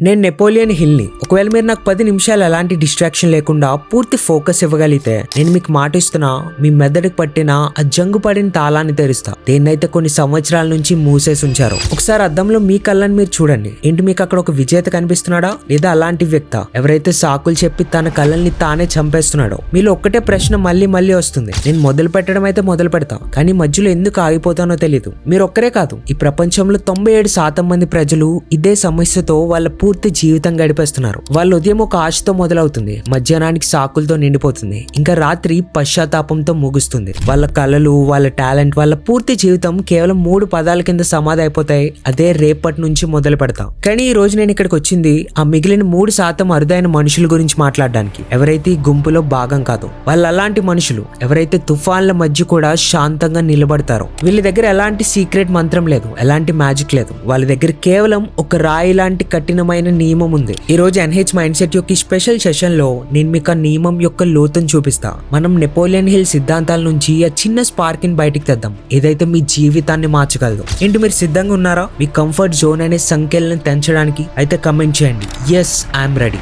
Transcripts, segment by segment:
నేను నెపోలియన్ హిల్ని. ఒకవేళ మీరు నాకు 10 నిమిషాలు ఎలాంటి డిస్ట్రాక్షన్ లేకుండా పూర్తి ఫోకస్ ఇవ్వగలిగితే నేను మీకు మాట ఇస్తున్నా, మీ మెదడుకి పట్టిన ఆ జంగు పడిన తాళాన్ని తెరుస్తా. దేన్నైతే కొన్ని సంవత్సరాల నుంచి మూసేసి ఉంచారు. ఒకసారి అద్దంలో మీ కళ్ళని మీరు చూడండి. ఏంటి మీకు అక్కడ ఒక విజేత కనిపిస్తున్నాడా, లేదా అలాంటి వ్యక్తి ఎవరైతే సాకులు చెప్పి తన కళ్ళని తానే చంపేస్తున్నాడో? మీలో ఒక్కటే ప్రశ్న మళ్ళీ మళ్ళీ వస్తుంది. నేను మొదలు పెట్టడం అయితే మొదలు పెడతా, కానీ మధ్యలో ఎందుకు ఆగిపోతానో తెలియదు. మీరు ఒక్కరే కాదు, ఈ ప్రపంచంలో 97% మంది ప్రజలు ఇదే సమస్యతో వాళ్ళ పూర్తి జీవితం గడిపేస్తున్నారు. వాళ్ళ ఉదయం ఒక ఆశతో మొదలవుతుంది, మధ్యాహ్నానికి సాకులతో నిండిపోతుంది, ఇంకా రాత్రి పశ్చాత్తాపంతో ముగుస్తుంది. వాళ్ళ కళలు, వాళ్ళ టాలెంట్, వాళ్ళ పూర్తి జీవితం కేవలం 3 పదాల కింద సమాధి అయిపోతాయి. అదే రేపటి నుంచి మొదలు పెడతాం. కానీ ఈ రోజు నేను ఇక్కడికి వచ్చింది ఆ మిగిలిన 3% అరుదైన మనుషుల గురించి మాట్లాడడానికి. ఎవరైతే ఈ గుంపులో భాగం కాదు, వాళ్ళు అలాంటి మనుషులు ఎవరైతే తుఫాన్ల మధ్య కూడా శాంతంగా నిలబడతారో. వీళ్ళ దగ్గర ఎలాంటి సీక్రెట్ మంత్రం లేదు, ఎలాంటి మ్యాజిక్ లేదు. వాళ్ళ దగ్గర కేవలం ఒక రాయి లాంటి కఠినమైన నియమం ఉంది. ఈ రోజు ఎన్హెచ్ మైండ్ సెట్ యొక్క స్పెషల్ సెషన్ లో నేను మీకు ఆ నియమం యొక్క లోతును చూపిస్తా. మనం నెపోలియన్ హిల్ సిద్ధాంతాల నుంచి ఆ చిన్న స్పార్క్ ని బయటికి తెద్దాం, ఏదైతే మీ జీవితాన్ని మార్చగలదు. ఏంటి మీరు సిద్ధంగా ఉన్నారా మీ కంఫర్ట్ జోన్ అనే సంఖ్యలను తెంచడానికి? అయితే కమెంట్ చేయండి, ఎస్ ఐఎమ్ రెడీ.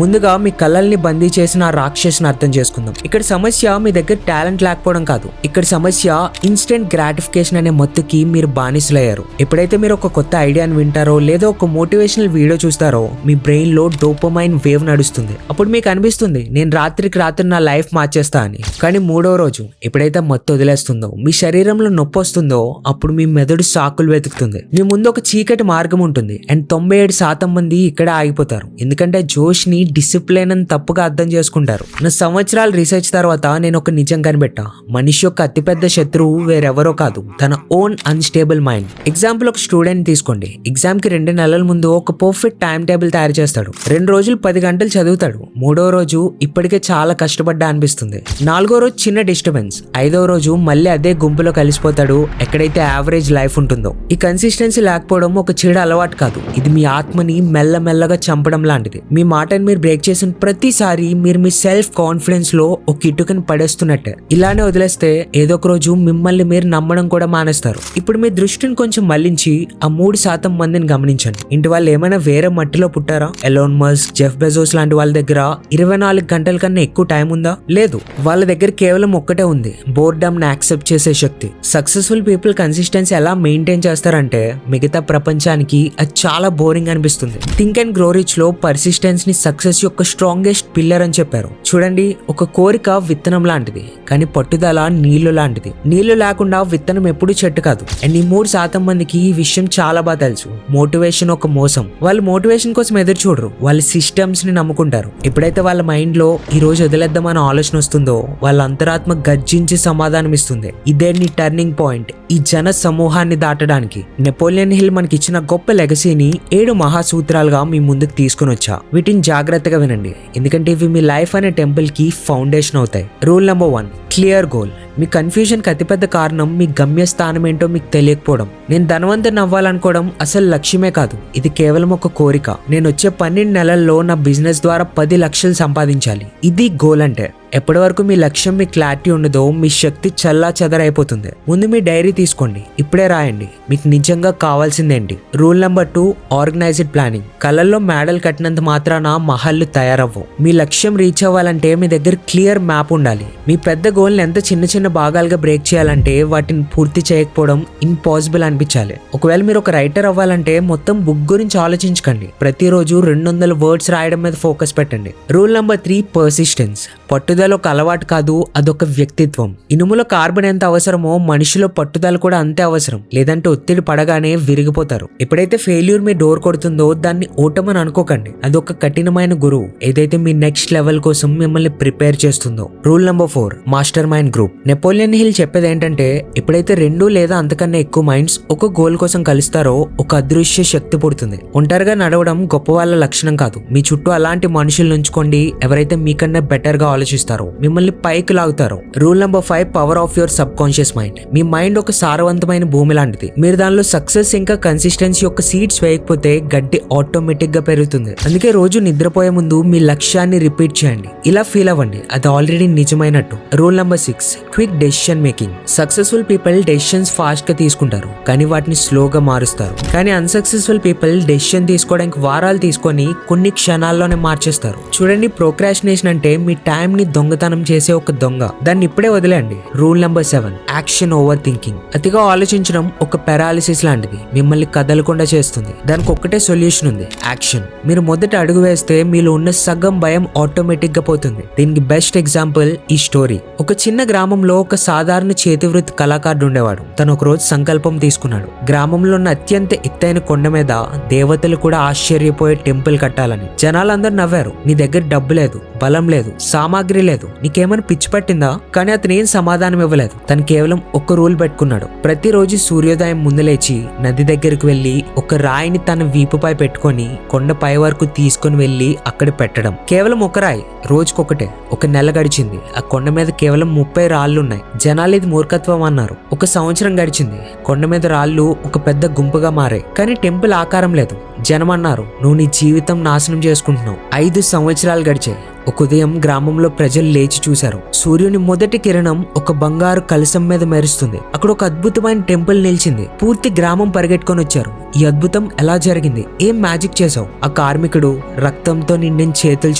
ముందుగా మీ కళ్ళల్ని బందీ చేసిన ఆ రాక్షసుని అర్థం చేసుకుందాం. ఇక్కడ సమస్య మీ దగ్గర టాలెంట్ లేకపోవడం కాదు, ఇక్కడ సమస్య ఇన్స్టెంట్ గ్రాటిఫికేషన్ అనే మత్తుకి మీరు బానిసలయ్యారు. ఎప్పుడైతే మీరు ఒక కొత్త ఐడియాని వింటారో, లేదా ఒక మోటివేషనల్ వీడియో చూస్తారో, మీ బ్రెయిన్ లో డోపమైన్ వేవ్ నడుస్తుంది. అప్పుడు మీకు అనిపిస్తుంది నేను రాత్రికి రాత్రి నా లైఫ్ మార్చేస్తా అని. కానీ 3వ రోజు ఎప్పుడైతే మత్తు వదిలేస్తుందో, మీ శరీరంలో నొప్పి వస్తుందో, అప్పుడు మీ మెదడు సాకులు వెతుకుతుంది. మీ ముందు ఒక చీకటి మార్గం ఉంటుంది. అండ్ 97% మంది ఇక్కడ ఆగిపోతారు, ఎందుకంటే జోష్ ని డిసిప్లిన్ అని తప్పుగా అర్థం చేసుకుంటారు. నా సంవత్సరాల రీసెర్చ్ తర్వాత నేను ఒక నిజం కనిపెట్టా. మనిషి యొక్క అతిపెద్ద శత్రువు వేరెవరో కాదు, తన ఓన్ అన్స్టేబుల్ మైండ్. ఎగ్జాంపుల్, ఒక స్టూడెంట్ తీసుకోండి. ఎగ్జామ్ కి 2 నెలల ముందు ఒక పర్ఫెక్ట్ టైం టేబుల్ తయారు చేస్తాడు. 2 రోజులు 10 గంటలు చదువుతాడు. 3వ రోజు ఇప్పటికే చాలా కష్టపడ్డా అనిపిస్తుంది. 4వ రోజు చిన్న డిస్టర్బెన్స్. 5వ రోజు మళ్ళీ అదే గుంపులో కలిసిపోతాడు, ఎక్కడైతే యావరేజ్ లైఫ్ ఉంటుందో. ఈ కన్సిస్టెన్సీ లేకపోవడం ఒక చెడు అలవాటు కాదు, ఇది మీ ఆత్మని మెల్లమెల్లగా చంపడం లాంటిది. మీ మాటని మీరు బ్రేక్ చేసిన ప్రతిసారి మీరు మీ సెల్ఫ్ కాన్ఫిడెన్స్ లో ఒక ఇటుకని పడేస్తున్నట్టే. ఇలానే వదిలేస్తే ఏదో ఒక రోజు మిమ్మల్ని మీరు నమ్మడం కూడా మానేస్తారు. ఇప్పుడు మీ దృష్టిని కొంచెం మళ్లించి ఆ 3% మందిని గమనించండి. ఇంటి వాళ్ళు ఏమైనా వేరే మట్టిలో పుట్టారా? ఎలోన్ మస్క్, జెఫ్ బెజోస్ లాంటి వాళ్ళ దగ్గర 24 గంటల కన్నా ఎక్కువ టైం ఉందా? లేదు. వాళ్ళ దగ్గర కేవలం ఒక్కటే ఉంది, బోర్డమ్ ని యాక్సెప్ట్ చేసే శక్తి. సక్సెస్ఫుల్ పీపుల్ కన్సిస్టెన్సీ ఎలా మెయింటైన్ చేస్తారంటే, మిగతా ప్రపంచానికి అది చాలా బోరింగ్ అనిపిస్తుంది. థింక్ అండ్ గ్రో రిచ్ లో పర్సిస్టెన్స్ ని సక్సెస్ యొక్క స్ట్రాంగెస్ట్ పిల్లర్ అని చెప్పారు. చూడండి, ఒక కోరిక విత్తనం లాంటిది, కానీ పట్టుదల నీళ్లు లాంటిది. నీళ్లు లేకుండా విత్తనం ఎప్పుడు చెట్టు కాదు. అండ్ ఈ 3% మందికి ఈ విషయం చాలా బాగా తెలుసు. మోటివేషన్ ఒక మోసం. వాళ్ళు మోటివేషన్ కోసం ఎదురు చూడరు, వాళ్ళ సిస్టమ్స్ ని నమ్ముకుంటారు. ఎప్పుడైతే వాళ్ళ మైండ్ లో ఈ రోజు వదిలేద్దామని ఆలోచన వస్తుందో, వాళ్ళ అంతరాత్మ గర్జించి సమాధానం ఇస్తుంది. ఇదే నీ టర్నింగ్ పాయింట్ ఈ జన సమూహాన్ని దాటడానికి. నెపోలియన్ హిల్ మనకి ఇచ్చిన గొప్ప లెగసీని 7 మహాసూత్రాలుగా మీ ముందుకు తీసుకుని వచ్చా. వీటిని జాగ్రత్తగా వినండి, ఎందుకంటే ఇవి మీ లైఫ్ అనే టెంపుల్ కి ఫౌండేషన్ అవుతాయి. Rule number 1, clear goal. మీ కన్ఫ్యూజన్ కి అతిపెద్ద కారణం మీ గమ్యస్థానం ఏంటో మీకు తెలియకపోవడం. నేను ధనవంతుని అవ్వాలనుకోవడం అసలు లక్ష్యమే కాదు, ఇది కేవలం ఒక కోరిక. నేను వచ్చే 12 నెలల్లో నా బిజినెస్ ద్వారా 10 లక్షలు సంపాదించాలి, ఇది గోల్ అంటే. ఎప్పటి వరకు మీ లక్ష్యం, మీ క్లారిటీ ఉండదో, మీ శక్తి చల్లా చెదరైపోతుంది. ముందు మీ డైరీ తీసుకోండి, ఇప్పుడే రాయండి మీకు నిజంగా కావాల్సిందేంటి. Rule number 2, organised planning. కళ్ళల్లో మేడల్ కట్టినంత మాత్రాన మహల్లు తయారవ్వవు. మీ లక్ష్యం రీచ్ అవ్వాలంటే మీ దగ్గర క్లియర్ మ్యాప్ ఉండాలి. మీ పెద్ద గోల్ని ఎంత చిన్న చిన్న భాగాలుగా బ్రేక్ చేయాలంటే వాటిని పూర్తి చేయకపోవడం ఇంపాసిబుల్ అనిపించాలి. ఒకవేళ మీరు ఒక రైటర్ అవ్వాలంటే మొత్తం బుక్ గురించి ఆలోచించకండి, ప్రతిరోజు 200 వర్డ్స్ రాయడం మీద ఫోకస్ పెట్టండి. Rule number 3, persistence. పట్టుదల ఒక అలవాటు కాదు, అదొక వ్యక్తిత్వం. ఇనుములో కార్బన్ ఎంత అవసరమో మనిషిలో పట్టుదల కూడా అంతే అవసరం, లేదంటే ఒత్తిడి పడగానే విరిగిపోతారు. ఎప్పుడైతే ఫెయిల్యూర్ మీ డోర్ కొడుతుందో దాన్ని ఓటమని అనుకోకండి, అదొక కఠినమైన గురువు, ఏదైతే మీ నెక్స్ట్ లెవెల్ కోసం మిమ్మల్ని ప్రిపేర్ చేస్తుందో. Rule number 4, master mind group. Napoleon hill చెప్పేది ఏంటంటే, ఎప్పుడైతే 2 లేదా అంతకన్నా ఎక్కువ మైండ్స్ ఒక గోల్ కోసం కలుస్తారో ఒక అదృశ్య శక్తి పుడుతుంది. ఒంటరిగా నడవడం గొప్ప వాళ్ళ లక్షణం కాదు, మీ చుట్టూ అలాంటి మనుషులు ఉంచుకోండి ఎవరైతే మీకన్నా బెటర్ గా ఆలోచిస్తారు, మిమ్మల్ని పైకి లాగుతారు. Rule number 5, power of your subconscious mind. మీ మైండ్ ఒక సారవంతమైన భూమి లాంటిది. మీరు దానిలో సక్సెస్ ఇంకా కన్సిస్టెన్సీ యొక్క సీడ్స్ వేయకపోతే గడ్డి ఆటోమేటిక్ గా పెరుగుతుంది. అందుకే రోజు నిద్రపోయే ముందు మీ లక్ష్యాన్ని రిపీట్ చేయండి, ఇలా ఫీల్ అవ్వండి అది ఆల్రెడీ నిజమైనట్టు. Rule number 6, quick decision making. Successful people decisions fast గా తీసుకుంటారు కానీ వాటిని స్లోగా మారుస్తారు. కానీ అన్సక్సెస్ఫుల్ పీపుల్ డెసిషన్ తీసుకోవడానికి వారాలు తీసుకొని కొన్ని క్షణాల్లోనే మార్చేస్తారు. చూడండి, ప్రోక్రాస్టినేషన్ అంటే మీ టైం ని దొంగతనం చేసే ఒక దొంగ. దాన్ని ఇప్పుడే వదిలేండి. Rule number 7, action over thinking. అతిగా ఆలోచించడం ఒక పారాలిసిస్ లాంటిది, మిమ్మల్ని కదలకుండా చేస్తుంది. దానికి ఒక్కటే సొల్యూషన్ ఉంది, యాక్షన్. మీరు మొదట అడుగు వేస్తే మీలో ఉన్న సగం భయం ఆటోమేటిక్ గా పోతుంది. దీనికి బెస్ట్ ఎగ్జాంపుల్ ఈ స్టోరీ. ఒక చిన్న గ్రామంలో ఒక సాధారణ చేతివృత్తి కళాకారుడు ఉండేవాడు. తను ఒక రోజు సంకల్పం తీసుకున్నాడు, గ్రామంలో ఉన్న అత్యంత ఎత్తైన కొండ మీద దేవతలు కూడా ఆశ్చర్యపోయే టెంపుల్ కట్టాలని. జనాలందరూ నవ్వారు. నీ దగ్గర డబ్బు లేదు, బలం లేదు, సామాగ్రి లేదు, నీకేమైనా పిచ్చి పట్టిందా? కానీ అతను ఏం సమాధానం ఇవ్వలేదు. తను కేవలం ఒక రూల్ పెట్టుకున్నాడు. ప్రతిరోజు సూర్యోదయం ముందు లేచి నది దగ్గరకు వెళ్లి ఒక రాయిని తన వీపుపై పెట్టుకొని కొండ పై వరకు తీసుకుని వెళ్లి అక్కడ పెట్టడం. కేవలం ఒక రాయి, రోజుకొకటే. ఒక నెల గడిచింది. ఆ కొండ మీద కేవలం 30 రాళ్లున్నాయి. జనాలు ఇది మూర్ఖత్వం అన్నారు. ఒక సంవత్సరం గడిచింది. కొండ మీద రాళ్లు ఒక పెద్ద గుంపుగా మారాయి. కానీ టెంపుల్ ఆకారం లేదు. జనం అన్నారు, నువ్వు నీ జీవితం నాశనం చేసుకుంటున్నావు. 5 సంవత్సరాలు గడిచాయి. ఒక ఉదయం గ్రామంలో ప్రజలు లేచి చూశారు. సూర్యుని మొదటి కిరణం ఒక బంగారు కలశం మీద మెరుస్తుంది. అక్కడ ఒక అద్భుతమైన టెంపుల్ నిలిచింది. పూర్తి గ్రామం పరిగెట్టుకొని వచ్చారు. ఈ అద్భుతం ఎలా జరిగింది? ఏం మ్యాజిక్ చేసావు? ఆ కార్మికుడు రక్తంతో నిండిన చేతులు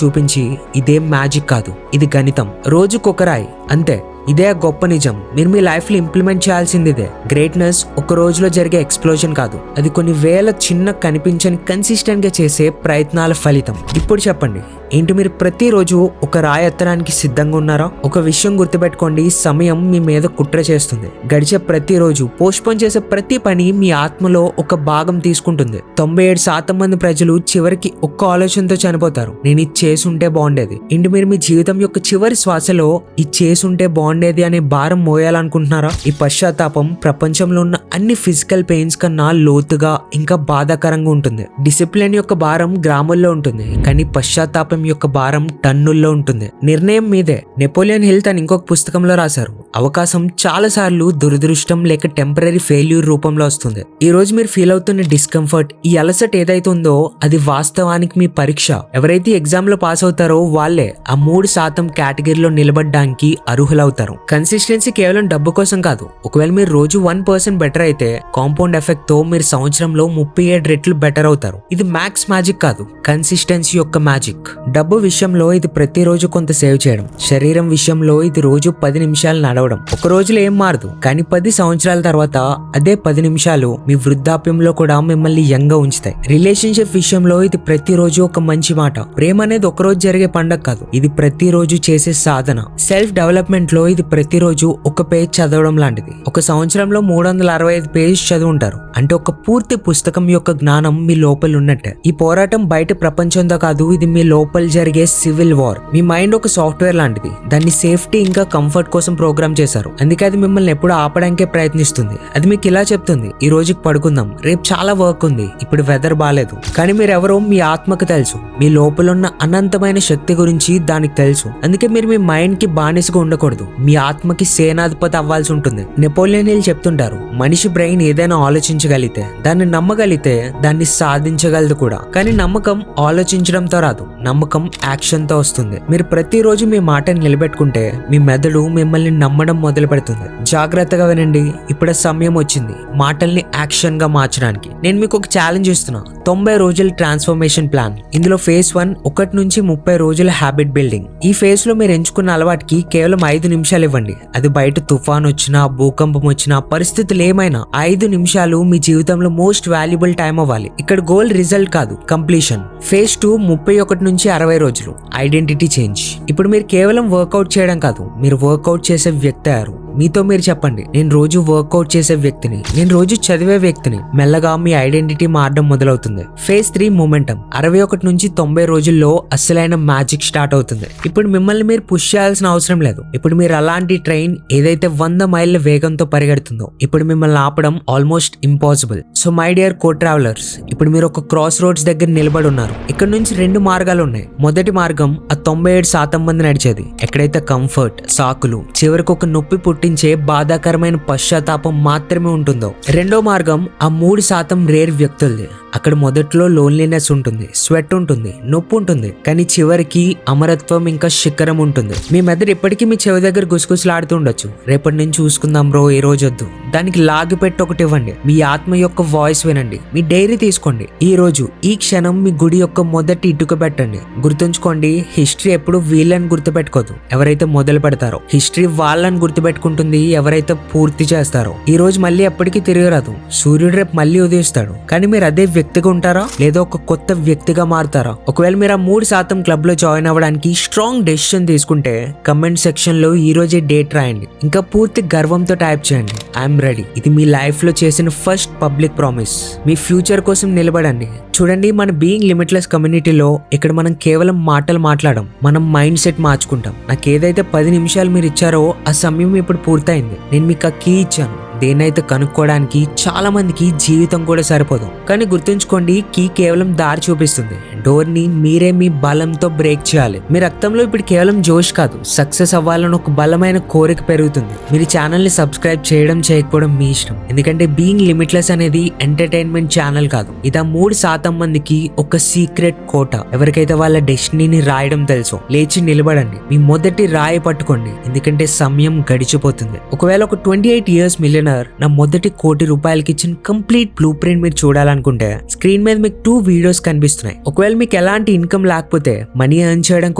చూపించి, ఇదేం మ్యాజిక్ కాదు, ఇది గణితం. రోజుకొక రాయి, అంతే. ఇదే గొప్ప నిజం. మీరు మీ లైఫ్ లో ఇంప్లిమెంట్ చేయాల్సింది ఇదే. గ్రేట్నెస్ ఒక రోజులో జరిగే ఎక్స్ప్లోజన్ కాదు, అది కొన్ని వేల చిన్న కనిపించని కన్సిస్టెంట్ గా చేసే ప్రయత్నాల ఫలితం. ఇప్పుడు చెప్పండి, ఏంటి మీరు ప్రతిరోజు ఒక రాయి ఎత్తడానికి సిద్ధంగా ఉన్నారా? ఒక విషయం గుర్తుపెట్టుకోండి, సమయం మీ మీద కుట్ర చేస్తుంది. గడిచే ప్రతిరోజు పోస్ట్పోన్ చేసే ప్రతి పని మీ ఆత్మలో ఒక భాగం తీసుకుంటుంది. 97% మంది ప్రజలు చివరికి ఒక్క ఆలోచనతో చనిపోతారు, నేను ఇది చేసుంటే బాగుండేది. ఏంటి మీరు మీ జీవితం యొక్క చివరి శ్వాసలో ఇది చేసుంటే బాగుండేది అనే భారం మోయాలనుకుంటున్నారా? ఈ పశ్చాత్తాపం ప్రపంచంలో ఉన్న అన్ని ఫిజికల్ పెయిన్స్ కన్నా లోతుగా ఇంకా బాధాకరంగా ఉంటుంది. డిసిప్లిన్ యొక్క భారం గ్రాముల్లో ఉంటుంది, కానీ పశ్చాత్తాపం యొక్క భారం టన్నుల్లో ఉంటుంది. నిర్ణయం మీదే. నెపోలియన్ హిల్ తన ఇంకొక పుస్తకంలో రాశారు, అవకాశం చాలా సార్లు దురదృష్టం లేక టెంపరీ ఫెయిల్యూర్ రూపంలో వస్తుంది. ఈ రోజు మీరు ఫీల్ అవుతున్న డిస్కంఫర్ట్, ఈ అలసట ఏదైతే ఉందో అది వాస్తవానికి మీ పరీక్ష. ఎవరైతే ఎగ్జామ్ లో పాస్ అవుతారో వాళ్ళే ఆ 3% కేటగిరీలో నిలబడడానికి అర్హులవుతారు. కన్సిస్టెన్సీ కేవలం డబ్బు కోసం కాదు. ఒకవేళ మీరు రోజు 1% బెటర్ అయితే కాంపౌండ్ ఎఫెక్ట్ తో మీరు సంవత్సరంలో 37 రెట్లు బెటర్ అవుతారు. ఇది మ్యాక్స్ మ్యాజిక్ కాదు, కన్సిస్టెన్సీ యొక్క మ్యాజిక్. డబ్బు విషయంలో ఇది ప్రతిరోజు కొంత సేవ్ చేయడం. శరీరం విషయంలో ఇది రోజు 10 నిమిషాలు నడవడం. ఒక రోజులో ఏం మారదు, కానీ 10 సంవత్సరాల తర్వాత అదే 10 నిమిషాలు మీ వృద్ధాప్యంలో కూడా మిమ్మల్ని యంగా ఉంచుతాయి. రిలేషన్షిప్ విషయంలో ఇది ప్రతిరోజు ఒక మంచి మాట. ప్రేమ అనేది ఒక రోజు జరిగే పండగ కాదు, ఇది ప్రతిరోజు చేసే సాధన. సెల్ఫ్ డెవలప్మెంట్ లో ఇది ప్రతిరోజు ఒక పేజ్ చదవడం లాంటిది. ఒక సంవత్సరంలో 365 పేజ్ చదువుంటారు, అంటే ఒక పూర్తి పుస్తకం యొక్క జ్ఞానం మీ లోపల ఉన్నట్టే. ఈ పోరాటం బయట ప్రపంచంతో కాదు, ఇది మీ లోపల జరిగే సివిల్ వార్. మీ మైండ్ ఒక సాఫ్ట్వేర్ లాంటిది, దాన్ని సేఫ్టీ ఇంకా కంఫర్ట్ కోసం ప్రోగ్రామ్ చేశారు. అందుకే అది మిమ్మల్ని ఎప్పుడు ఆపడానికే ప్రయత్నిస్తుంది. అది మీకు ఇలా చెప్తుంది, ఈ రోజుకి పడుకుందాం, రేపు చాలా వర్క్ ఉంది, ఇప్పుడు వెదర్ బాలేదు. కానీ మీరెవరో మీ ఆత్మకు తెలుసు, మీ లోపల ఉన్న అనంతమైన శక్తి గురించి దానికి తెలుసు. అందుకే మీరు మీ మైండ్ కి బానిసగా ఉండకూడదు, మీ ఆత్మకి సేనాధిపతి అవ్వాల్సి ఉంటుంది. నెపోలియన్ హిల్ చెప్తుంటారు, మనిషి బ్రెయిన్ ఏదైనా ఆలోచించగలిగితే, దాన్ని నమ్మగలిగితే దాన్ని సాధించగలదు కూడా. కానీ నమ్మకం ఆలోచించడంతో రాదు, నమ్మకం యాక్షన్ తో వస్తుంది. మీరు ప్రతిరోజు మీ మాటని నిలబెట్టుకుంటే మీ మెదడు మిమ్మల్ని నమ్మడం మొదలు పెడుతుంది. జాగ్రత్తగా వినండి, ఇప్పుడు సమయం వచ్చింది మాటల్ని యాక్షన్ గా మార్చడానికి. నేను మీకు ఒక ఛాలెంజ్ ఇస్తున్నా, 90 రోజుల ట్రాన్స్ఫర్మేషన్ ప్లాన్. ఇందులో ఫేజ్ 1 1 నుంచి 30 రోజుల హ్యాబిట్ బిల్డింగ్. ఈ ఫేజ్ లో మీరు ఎంచుకున్న అలవాటుకి కేవలం 5 నిమిషాలు ఇవ్వండి. అది బయట తుఫాన్ వచ్చినా, భూకంపం వచ్చినా, పరిస్థితులు ఏమైనా 5 నిమిషాలు మీ జీవితంలో మోస్ట్ వాల్యుబుల్ టైం అవ్వాలి. ఇక్కడ గోల్ రిజల్ట్ కాదు, కంప్లీషన్. ఫేజ్ 2 31 నుంచి 60 రోజులు, ఐడెంటిటీ చేంజ్. ఇప్పుడు మీరు కేవలం వర్కౌట్ చేయడం కాదు, మీరు వర్కౌట్ చేసే వ్యక్తి అయ్యారు. మీతో మీరు చెప్పండి, నేను రోజు వర్కౌట్ చేసే వ్యక్తిని, నేను రోజు చదివే వ్యక్తిని. మెల్లగా మీ ఐడెంటిటీ మారడం మొదలవుతుంది. Phase 3 momentum. 61 నుంచి 90 రోజుల్లో అసలైన మ్యాజిక్ స్టార్ట్ అవుతుంది. ఇప్పుడు మిమ్మల్ని మీరు పుష్ చేయాల్సిన అవసరం లేదు. ఇప్పుడు మీరు అలాంటి ట్రైన్ ఏదైతే 100 మైళ్ళ వేగంతో పరిగెడుతుందో, ఇప్పుడు మిమ్మల్ని ఆపడం almost impossible. So my dear co travellers, ఇప్పుడు మీరు ఒక క్రాస్ రోడ్స్ దగ్గర నిలబడి ఉన్నారు. ఇక్కడ నుంచి 2 మార్గాలు ఉన్నాయి. మొదటి మార్గం ఆ 97% మంది నడిచేది, ఎక్కడైతే కంఫర్ట్, సాకులు, చివరికి ఒక నొప్పి పుట్టే పుట్టించే బాధాకరమైన పశ్చాత్తాపం మాత్రమే ఉంటుందో. రెండో మార్గం ఆ 3% రేర్ వ్యక్తులది. అక్కడ మొదట్లో లోన్లీనెస్ ఉంటుంది, స్వెట్ ఉంటుంది, నొప్పి ఉంటుంది, కానీ చివరికి అమరత్వం ఇంకా శిఖరం ఉంటుంది. మీ మెదడు ఇప్పటికీ మీ చెవి దగ్గర గుసగుసలాడుతూ ఉండొచ్చు. రేపటి నుంచి చూసుకుందాం బ్రో, ఈ రోజు వద్దు. దానికి లాగి పెట్టి ఒకటి ఇవ్వండి. మీ ఆత్మ యొక్క వాయిస్ వినండి. మీ డైరీ తీసుకోండి. ఈ రోజు ఈ క్షణం మీ గుడి యొక్క మొదటి ఇటుక పెట్టండి. గుర్తుంచుకోండి, హిస్టరీ ఎప్పుడు వీళ్ళని గుర్తుపెట్టుకోదు, ఎవరైతే మొదలు పెడతారో. హిస్టరీ వాళ్ళని గుర్తుపెట్టుకుంటుంది, ఎవరైతే పూర్తి చేస్తారో. ఈ రోజు మళ్ళీ ఎప్పటికీ తిరిగిరాదు. సూర్యుడు రేపు మళ్ళీ ఉదయిస్తాడు. కానీ మీరు అదే వ్యక్తిగా ఉంటారా, లేదా ఒక కొత్త వ్యక్తిగా మారుతారా? ఒకవేళ మీరు ఆ 3% క్లబ్ లో జాయిన్ అవ్వడానికి స్ట్రాంగ్ డెసిషన్ తీసుకుంటే కమెంట్ సెక్షన్ లో ఈ రోజే డేట్ రాయండి. ఇంకా పూర్తి గర్వంతో టైప్ చేయండి, ఐఎమ్ రెడీ. ఇది మీ లైఫ్ లో చేసిన ఫస్ట్ పబ్లిక్ ప్రామిస్. మీ ఫ్యూచర్ కోసం నిలబడండి. చూడండి, మన బీయింగ్ లిమిట్లెస్ కమ్యూనిటీలో ఇక్కడ మనం కేవలం మాటలు మాట్లాడడం, మనం మైండ్ సెట్ మార్చుకుంటాం. నాకు ఏదైతే 10 నిమిషాలు మీరు ఇచ్చారో ఆ సమయం ఇప్పుడు పూర్తయింది. నేను మీకు ఆ కీ ఇచ్చాను. దేన్నైతే కనుక్కోవడానికి చాలా మందికి జీవితం కూడా సరిపోదు. కానీ గుర్తుంచుకోండి, కీ కేవలం దారి చూపిస్తుంది. డోర్ ని మీరే మీ బలంతో బ్రేక్ చేయాలి. మీ రక్తంలో ఇప్పుడు కేవలం జోష్ కాదు, సక్సెస్ అవ్వాలని ఒక బలమైన కోరిక పెరుగుతుంది. మీరు ఛానల్ ని సబ్స్క్రైబ్ చేయడం చేయకపోవడం మీ ఇష్టం. ఎందుకంటే బీయింగ్ లిమిట్లెస్ అనేది ఎంటర్టైన్మెంట్ ఛానల్ కాదు. ఇది ఆ 3% మందికి ఒక సీక్రెట్ కోట. ఎవరికైతే వాళ్ళ డెస్టినీని రాయడం తెలుసో లేచి నిలబడండి. మీ మొదటి రాయి పట్టుకోండి, ఎందుకంటే సమయం గడిచిపోతుంది. ఒకవేళ ఒక 28 years మిలియనర్ నా మొదటి ₹1 కోటి ఇచ్చిన కంప్లీట్ బ్లూ ప్రింట్ మీరు చూడాలనుకుంటే స్క్రీన్ మీద మీకు 2 వీడియోస్ కనిపిస్తున్నాయి. ఒకవేళ మీకు ఎలాంటి ఇన్కమ్ లేకపోతే మనీ ఎర్న్ చేయడానికి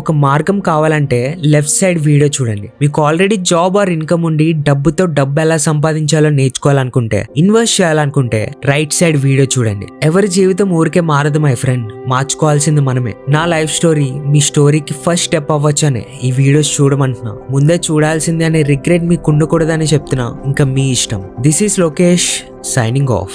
ఒక మార్గం కావాలంటే లెఫ్ట్ సైడ్ వీడియో చూడండి. మీకు ఆల్రెడీ జాబ్ ఆర్ ఇన్కమ్ ఉండి డబ్బుతో డబ్బు ఎలా సంపాదించాలో నేర్చుకోవాలనుకుంటే, ఇన్వెస్ట్ చేయాలనుకుంటే రైట్ సైడ్ వీడియో చూడండి. ఎవరి జీవితం ఊరికే మారదు మై ఫ్రెండ్, మార్చుకోవాల్సింది మనమే. నా లైఫ్ స్టోరీ మీ స్టోరీకి ఫస్ట్ స్టెప్ అవ్వచ్చనే ఈ వీడియోస్ చూడమంటున్నా. ముందే చూడాల్సింది అనే రిగ్రెట్ మీకు ఉండకూడదని చెప్తున్నా. ఇంకా మీ ఇష్టం. This is Lokesh signing off.